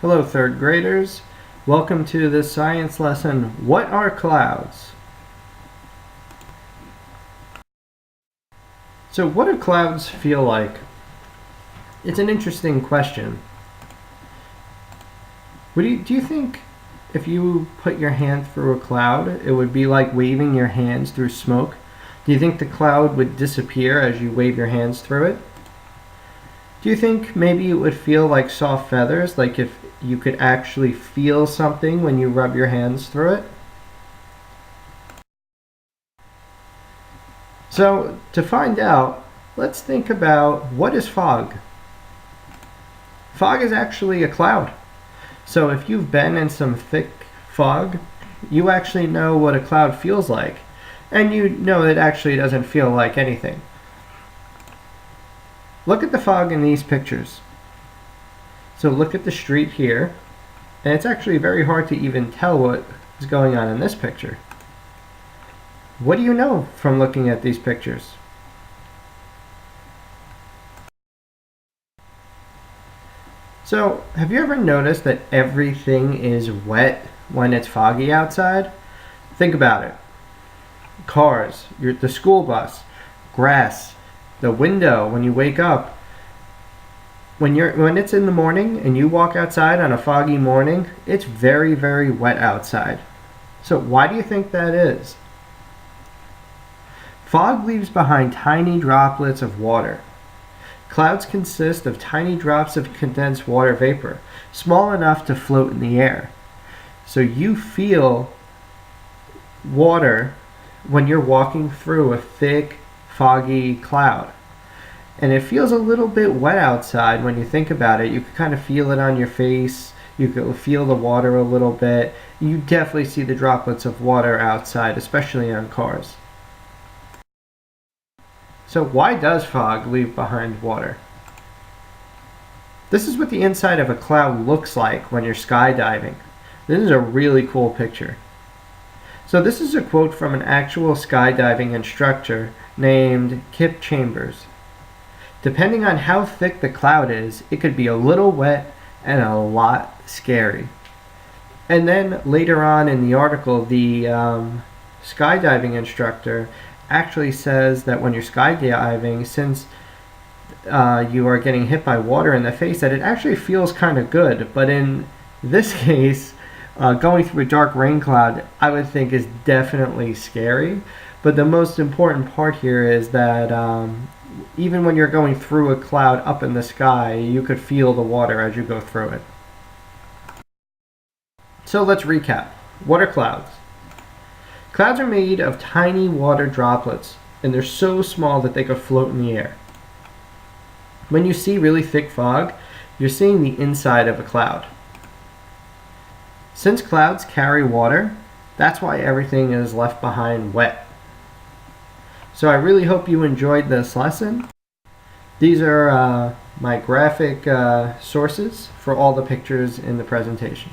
Hello third graders, welcome to this science lesson, What are clouds? So what do clouds feel like? It's an interesting question. Do you think if you put your hand through a cloud, it would be like waving your hands through smoke? Do you think the cloud would disappear as you wave your hands through it? Do you think maybe it would feel like soft feathers, like if you could actually feel something when you rub your hands through it? So to find out, let's think about what is fog. Fog is actually a cloud. So if you've been in some thick fog, you actually know what a cloud feels like. And you know it actually doesn't feel like anything. Look at the fog in these pictures. So look at the street here, and it's actually very hard to even tell what is going on in this picture. What do you know from looking at these pictures? So, have you ever noticed that everything is wet when it's foggy outside? Think about it. Cars, the school bus, grass, the window when you wake up. When it's in the morning and you walk outside on a foggy morning, it's very, very wet outside. So why do you think that is? Fog leaves behind tiny droplets of water. Clouds consist of tiny drops of condensed water vapor, small enough to float in the air. So you feel water when you're walking through a thick, foggy cloud. And it feels a little bit wet outside when you think about it. You can kind of feel it on your face. You can feel the water a little bit. You definitely see the droplets of water outside, especially on cars. So why does fog leave behind water? This is what the inside of a cloud looks like when you're skydiving. This is a really cool picture. So this is a quote from an actual skydiving instructor named Kip Chambers. Depending on how thick the cloud is, it could be a little wet and a lot scary. And then later on in the article, the skydiving instructor actually says that when you're skydiving, since you are getting hit by water in the face, that it actually feels kind of good. But in this case, going through a dark rain cloud, I would think is definitely scary. But the most important part here is that even when you're going through a cloud up in the sky, you could feel the water as you go through it. So let's recap. What are clouds? Clouds are made of tiny water droplets, and they're so small that they could float in the air. When you see really thick fog, you're seeing the inside of a cloud. Since clouds carry water, that's why everything is left behind wet. So I really hope you enjoyed this lesson. These are my graphic sources for all the pictures in the presentation.